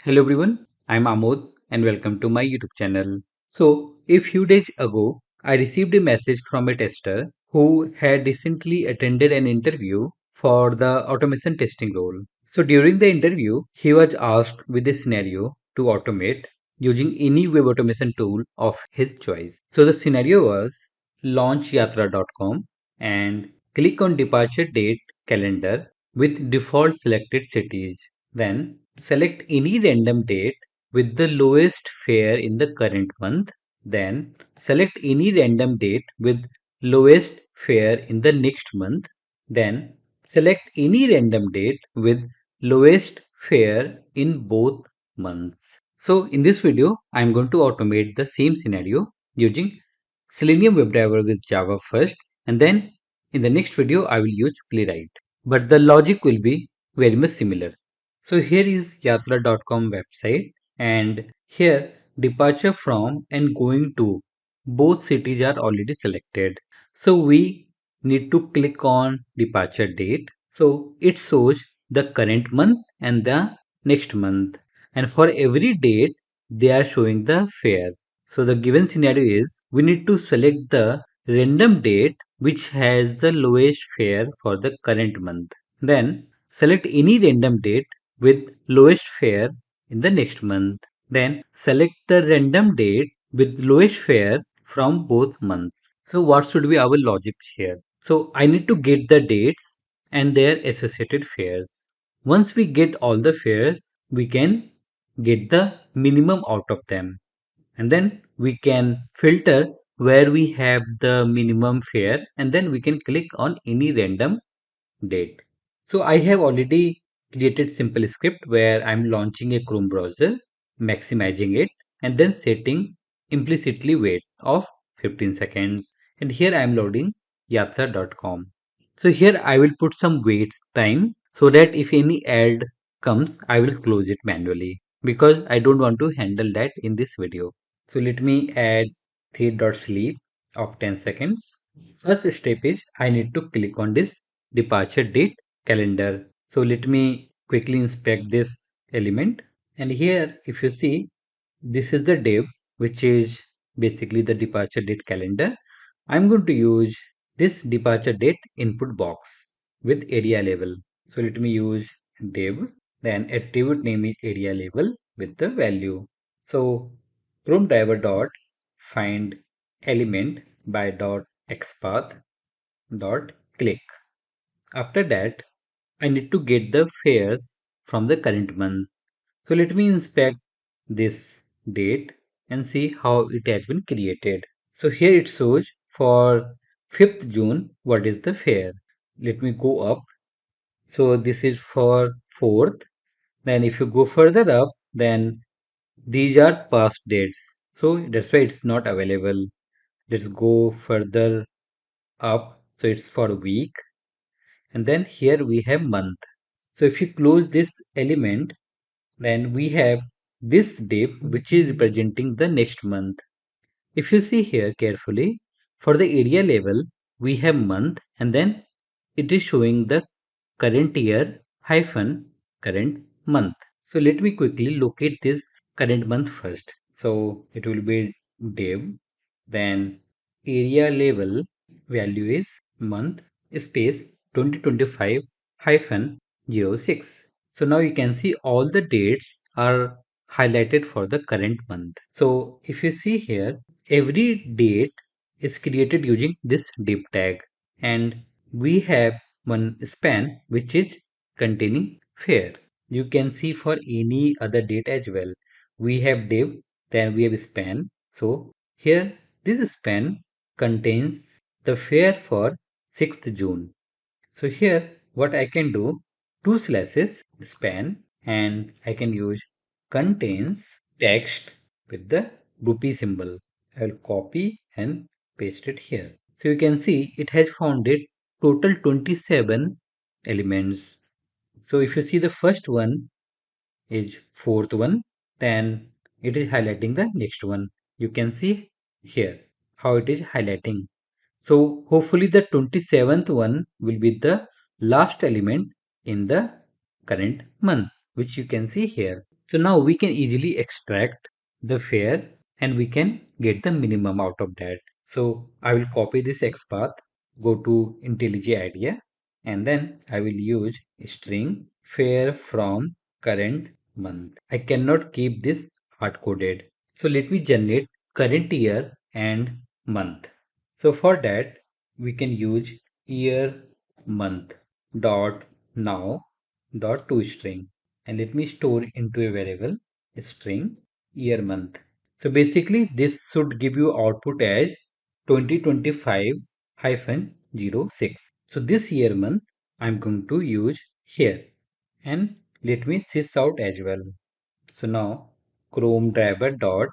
Hello everyone, I'm Amod and welcome to my YouTube channel. So, a few days ago, I received a message from a tester who had recently attended an interview for the automation testing role. So, during the interview, he was asked with a scenario to automate using any web automation tool of his choice. So, the scenario was launch yatra.com and click on departure date calendar with default selected cities. Then select any random date with the lowest fare in the current month. Then select any random date with lowest fare in the next month. Then select any random date with lowest fare in both months. So in this video, I'm going to automate the same scenario using Selenium WebDriver with Java first, and then in the next video, I will use Playwright. But the logic will be very much similar. So here is yatra.com website, and here departure from and going to both cities are already selected. So we need to click on departure date. So it shows the current month and the next month. And for every date, they are showing the fare. So the given scenario is we need to select the random date which has the lowest fare for the current month. Then select any random date with lowest fare in the next month. Then select the random date with lowest fare from both months. So what should be our logic here? So I need to get the dates and their associated fares. Once we get all the fares, we can get the minimum out of them. And then we can filter where we have the minimum fare, and then we can click on any random date. So I have already created simple script where I'm launching a Chrome browser, maximizing it, and then setting implicitly wait of 15 seconds. And here I'm loading yatra.com. So here I will put some wait time so that if any ad comes, I will close it manually because I don't want to handle that in this video. So let me add 3.sleep of 10 seconds. First step is I need to click on this departure date calendar. So let me quickly inspect this element. And here, if you see, this is the div, which is basically the departure date calendar. I'm going to use this departure date input box with area label. So let me use div, then attribute name is area label with the value. So Chrome driver dot find element by dot xpath dot click. After that, I need to get the fares from the current month. So let me inspect this date and see how it has been created. So here it shows for 5th June what is the fare. Let me go up. So this is for 4th. Then if you go further up, then these are past dates. So that's why it's not available. Let's go further up. So it's for a week. And then here we have month. So if you close this element, then we have this div which is representing the next month. If you see here carefully, for the area level, we have month and then it is showing the current year hyphen current month. So let me quickly locate this current month first. So it will be div, then area level value is month space 2025 hyphen 06. So now you can see all the dates are highlighted for the current month. So if you see here, every date is created using this div tag, and we have one span which is containing fare. You can see for any other date as well. We have div, then we have span. So here this span contains the fare for 6th June. So here what I can do, two slashes span, and I can use contains text with the rupee symbol. I will copy and paste it here. So you can see it has found it total 27 elements. So if you see the first one is fourth one, then it is highlighting the next one. You can see here how it is highlighting. So hopefully the 27th one will be the last element in the current month, which you can see here. So now we can easily extract the fare and we can get the minimum out of that. So I will copy this XPath, go to IntelliJ IDEA, and then I will use string fare from current month. I cannot keep this hard coded. So let me generate current year and month. So for that we can use year month dot now dot toString, and let me store into a variable string year month. So basically this should give you output as 2025 hyphen 06. So this year month I'm going to use here, and let me sys out as well. So now Chrome driver dot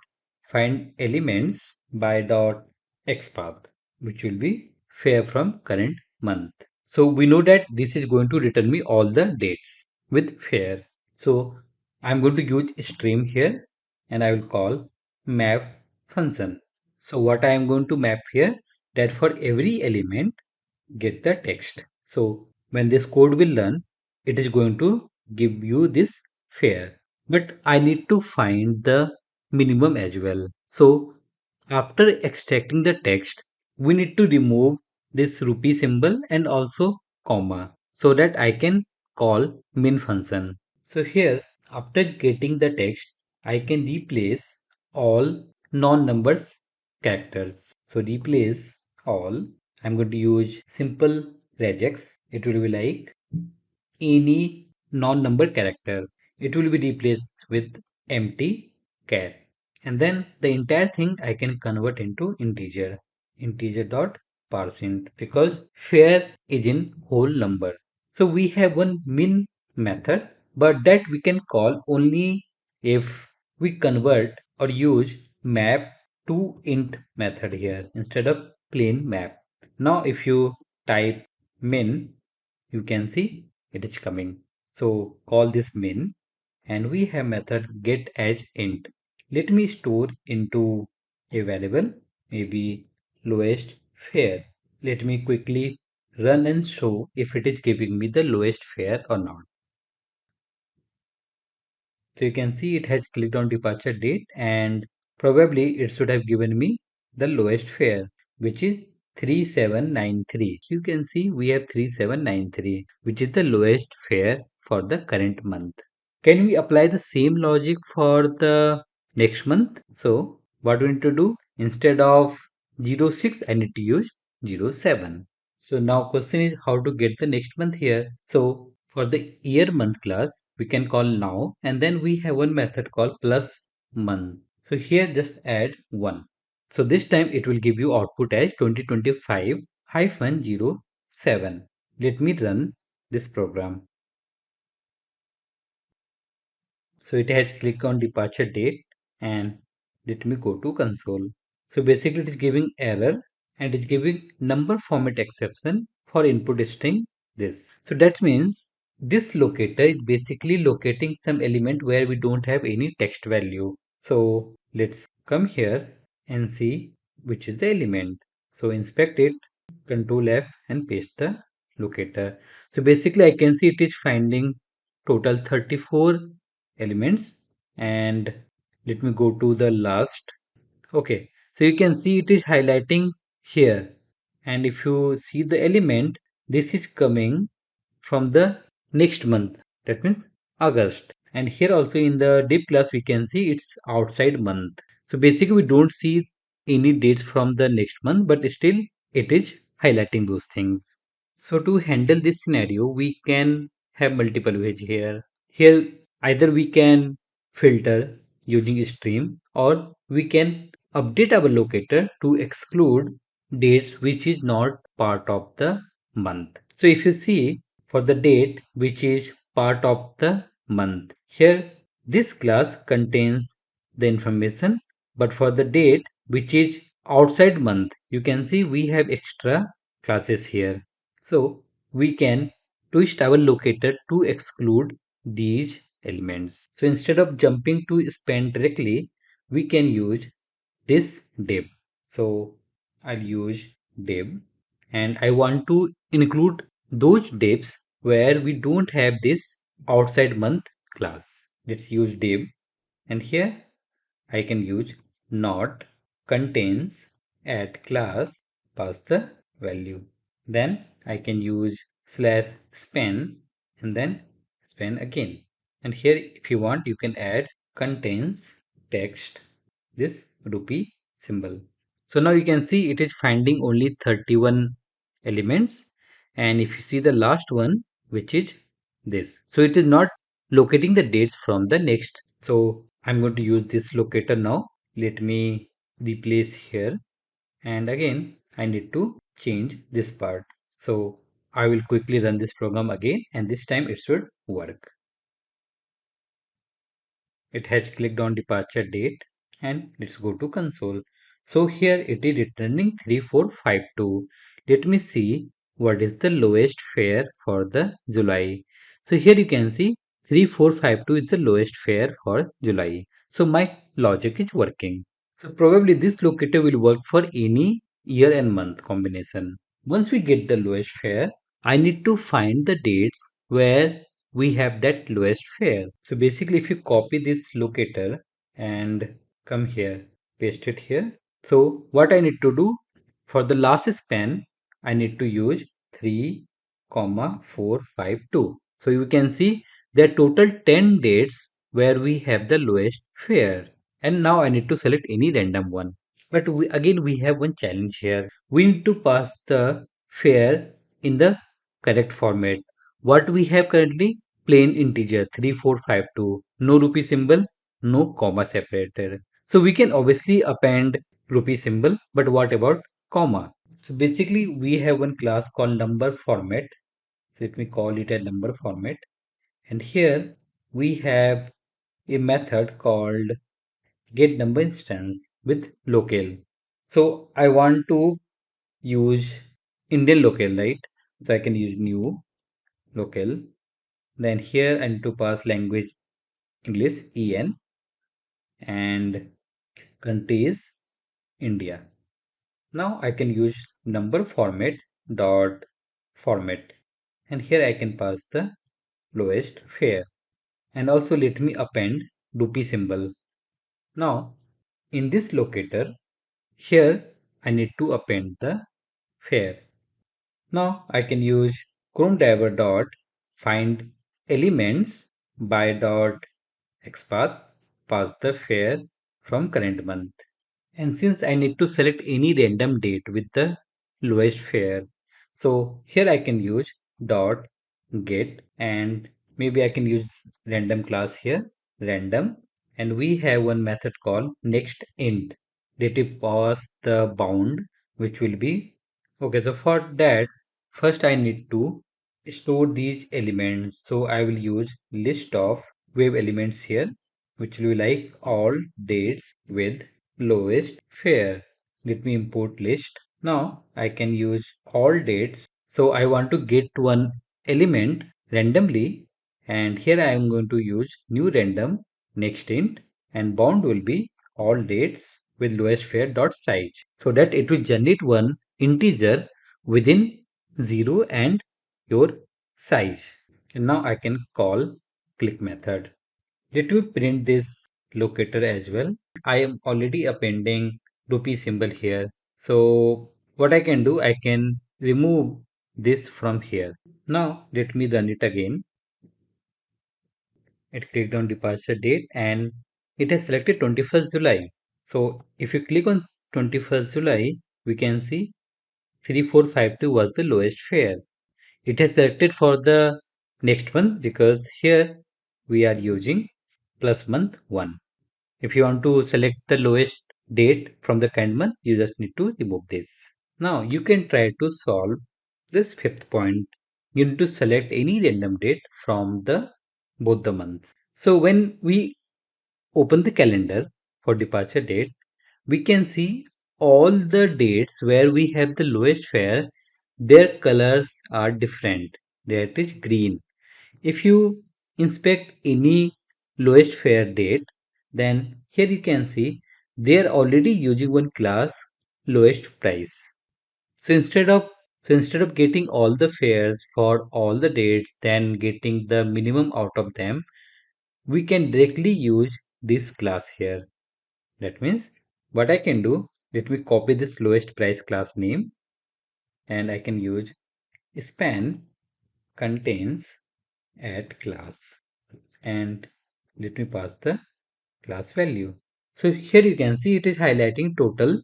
find elements by dot xpath, which will be fair from current month. So we know that this is going to return me all the dates with fair. So I'm going to use stream here, and I will call map function. So what I am going to map here, that for every element get the text. So when this code will run, it is going to give you this fare. But I need to find the minimum as well. So after extracting the text, we need to remove this rupee symbol and also comma so that I can call min function. So here, after getting the text, I can replace all non-numbers characters. So replace all. I'm going to use simple regex. It will be like any non-number character. It will be replaced with empty char. And then the entire thing I can convert into integer. Integer dot parseInt, because fare is in whole number. So we have one min method, but that we can call only if we convert or use map to int method here instead of plain map. Now if you type min, you can see it is coming. So call this min, and we have method get as int. Let me store into a variable, maybe lowest fare. Let me quickly run and show if it is giving me the lowest fare or not. So you can see it has clicked on departure date, and probably it should have given me the lowest fare, which is 3793. You can see we have 3793, which is the lowest fare for the current month. Can we apply the same logic for the next month? So what we need to do, instead of 06, I need to use 07. So now question is how to get the next month here. So for the year month class, we can call now, and then we have one method called plus month. So here just add 1. So this time it will give you output as 2025 hyphen 07. Let me run this program. So it has clicked on departure date, and let me go to console. So basically it is giving error and it's giving number format exception for input string this. So that means this locator is basically locating some element where we don't have any text value. So let's come here and see which is the element. So inspect it, control F and paste the locator. So basically I can see it is finding total 34 elements, and let me go to the last. Okay, so you can see it is highlighting here, and if you see the element, this is coming from the next month, that means August. And here also in the div class we can see it's outside month. So basically we don't see any dates from the next month, but still it is highlighting those things. So to handle this scenario, we can have multiple ways here. Here either we can filter using stream, or we can update our locator to exclude dates which is not part of the month. So if you see for the date which is part of the month, here this class contains the information, but for the date which is outside month, you can see we have extra classes here. So we can twist our locator to exclude these elements. So instead of jumping to spend directly, we can use this div. So I'll use div, and I want to include those divs where we don't have this outside month class. let's use div, and here I can use not contains add class, pass the value. Then I can use slash span and then span again. And here if you want you can add contains text, this rupee symbol. So now you can see it is finding only 31 elements, and if you see the last one, which is this, so it is not locating the dates from the next. So I'm going to use this locator now. Let me replace here, and again I need to change this part. So I will quickly run this program again, and this time it should work. It has clicked on departure date, and let's go to console. So here it is returning 3452. Let me see what is the lowest fare for the July. So here you can see 3452 is the lowest fare for July. So my logic is working. So probably this locator will work for any year and month combination. Once we get the lowest fare, I need to find the dates where we have that lowest fare. So basically if you copy this locator and come here, paste it here. So what I need to do for the last span, I need to use 3, comma 4, 5, 2. So you can see there are total 10 dates where we have the lowest fare. And now I need to select any random one. But again we have one challenge here. We need to pass the fare in the correct format. What we have currently, plain integer 3452, no rupee symbol, no comma separator. So we can obviously append rupee symbol, but what about comma? So basically we have one class called number format. So let me call it a number format. And here we have a method called get number instance with local. So I want to use Indian local, right? So I can use new local. Then here I need to pass language English EN, and country is India. Now I can use number format dot format, and here I can pass the lowest fare, and also let me append rupee symbol. Now in this locator here I need to append the fare. Now I can use Chrome driver dot find elements by dot XPath, pass the fare from current month. And since I need to select any random date with the lowest fare, so here I can use dot get, and maybe I can use random class here, random, and we have one method called next int that will pass the bound, which will be okay. So for that, first I need to store these elements. So I will use list of wave elements here, which will be like all dates with lowest fare. Let me import list. Now I can use all dates. So I want to get one element randomly, and here I am going to use new random next int, and bound will be all dates with lowest fare dot size, so that it will generate one integer within 0 and your size. And now I can call click method. Let me print this locator as well. I am already appending rupee symbol here. So what I can do, I can remove this from here. Now let me run it again. It clicked on departure date and it has selected 21st July. So if you click on 21st July, we can see 3452 was the lowest fare. It has selected for the next month because here we are using plus month 1. If you want to select the lowest date from the current month, you just need to remove this. Now you can try to solve this fifth point. You need to select any random date from the both the months. So when we open the calendar for departure date, we can see all the dates where we have the lowest fare, their colors are different. That is green. If you inspect any lowest fare date, then here you can see they are already using one class lowest price. So instead of getting all the fares for all the dates, then getting the minimum out of them, we can directly use this class here. That means what I can do, let me copy this lowest price class name and I can use span contains at class and let me pass the class value. So here you can see it is highlighting total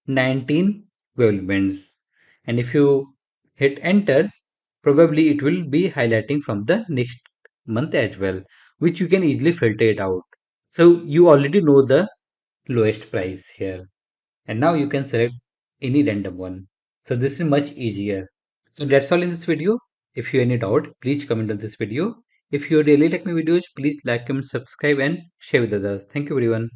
19 developments, and if you hit enter, probably it will be highlighting from the next month as well, which you can easily filter it out. So you already know the lowest price here, and now you can select any random one. So this is much easier. So that's all in this video. If you have any doubt, please comment on this video. If you really like my videos, please like, comment, subscribe and share with others. Thank you everyone.